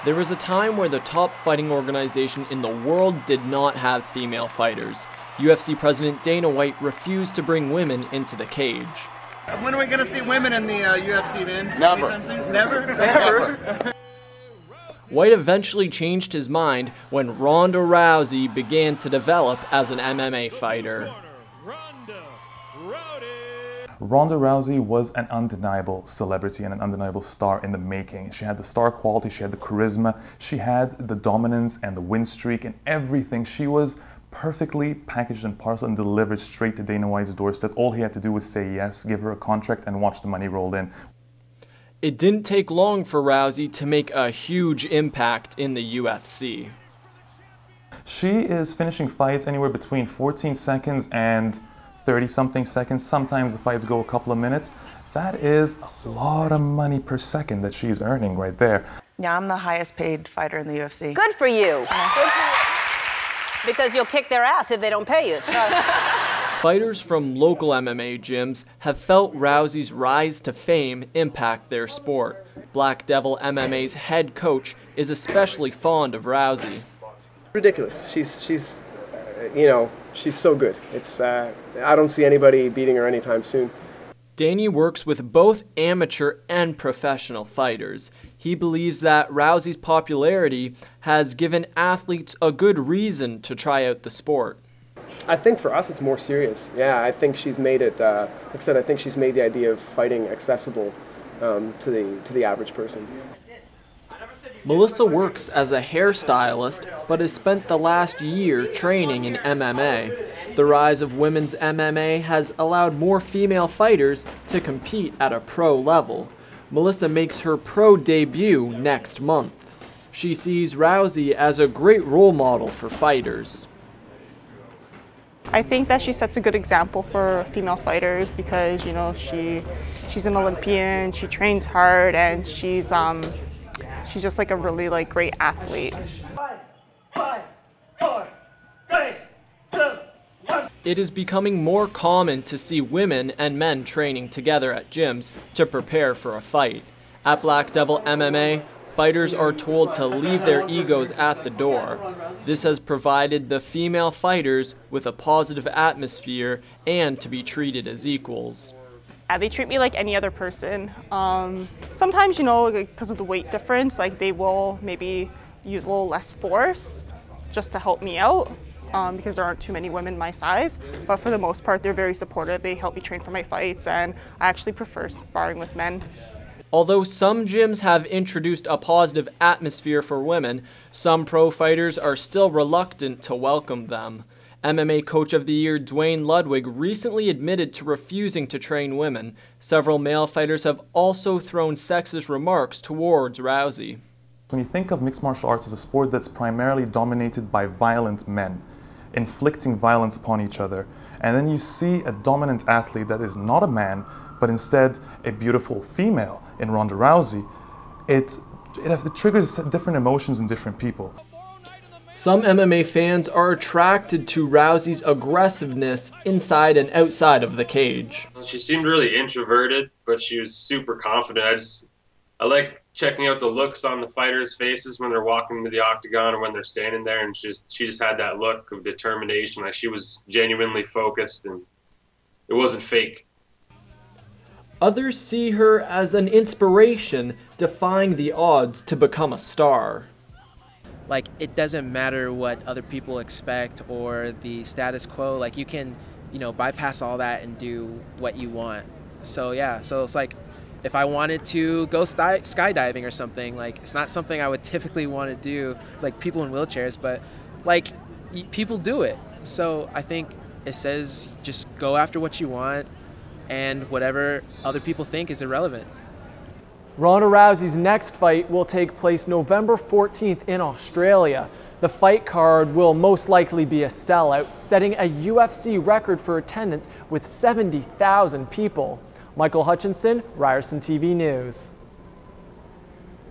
There was a time where the top fighting organization in the world did not have female fighters. UFC President Dana White refused to bring women into the cage. When are we going to see women in the UFC, man? Never. Never? Never. White eventually changed his mind when Ronda Rousey began to develop as an MMA fighter. Ronda Rousey was an undeniable celebrity and an undeniable star in the making. She had the star quality, she had the charisma, she had the dominance and the win streak and everything. She was perfectly packaged and parceled and delivered straight to Dana White's doorstep. All he had to do was say yes, give her a contract, and watch the money roll in. It didn't take long for Rousey to make a huge impact in the UFC. She is finishing fights anywhere between 14 seconds and 30-something seconds. Sometimes the fights go a couple of minutes. That is a lot of money per second that she's earning right there. Yeah, I'm the highest paid fighter in the UFC. Good for you. Because you'll kick their ass if they don't pay you. Fighters from local MMA gyms have felt Rousey's rise to fame impact their sport. Black Devil MMA's head coach is especially fond of Rousey. Ridiculous. She's you know, she's so good. It's I don't see anybody beating her anytime soon. Danny works with both amateur and professional fighters. He believes that Rousey's popularity has given athletes a good reason to try out the sport. I think for us it's more serious. Yeah, I think she's made it, like I said, I think she's made the idea of fighting accessible to the average person. Melissa works as a hairstylist, but has spent the last year training in MMA. The rise of women's MMA has allowed more female fighters to compete at a pro level. Melissa makes her pro debut next month. She sees Rousey as a great role model for fighters. I think that she sets a good example for female fighters because, you know, she's an Olympian, she trains hard, and she's just like a really great athlete. 5, 4, 3, 2, 1. It is becoming more common to see women and men training together at gyms to prepare for a fight. At Black Devil MMA, fighters are told to leave their egos at the door. This has provided the female fighters with a positive atmosphere and to be treated as equals. Yeah, they treat me like any other person. Sometimes, you know, because of the weight difference, like they will maybe use a little less force just to help me out because there aren't too many women my size. But for the most part, they're very supportive. They help me train for my fights, and I actually prefer sparring with men. Although some gyms have introduced a positive atmosphere for women, some pro fighters are still reluctant to welcome them. MMA Coach of the Year Dwayne Ludwig recently admitted to refusing to train women. Several male fighters have also thrown sexist remarks towards Rousey. When you think of mixed martial arts as a sport that's primarily dominated by violent men, inflicting violence upon each other, and then you see a dominant athlete that is not a man, but instead a beautiful female in Ronda Rousey, it triggers different emotions in different people. Some MMA fans are attracted to Rousey's aggressiveness inside and outside of the cage. She seemed really introverted, but she was super confident. I like checking out the looks on the fighters' faces when they're walking into the octagon or when they're standing there, and she just had that look of determination, like she was genuinely focused and it wasn't fake. Others see her as an inspiration, defying the odds to become a star. Like, it doesn't matter what other people expect or the status quo. Like, you can, you know, bypass all that and do what you want. So yeah, so it's like if I wanted to go skydiving or something, like, it's not something I would typically want to do, like people in wheelchairs, but like people do it. So I think it says just go after what you want, and whatever other people think is irrelevant. Ronda Rousey's next fight will take place November 14th in Australia. The fight card will most likely be a sellout, setting a UFC record for attendance with 70,000 people. Michael Hutchinson, Ryerson TV News.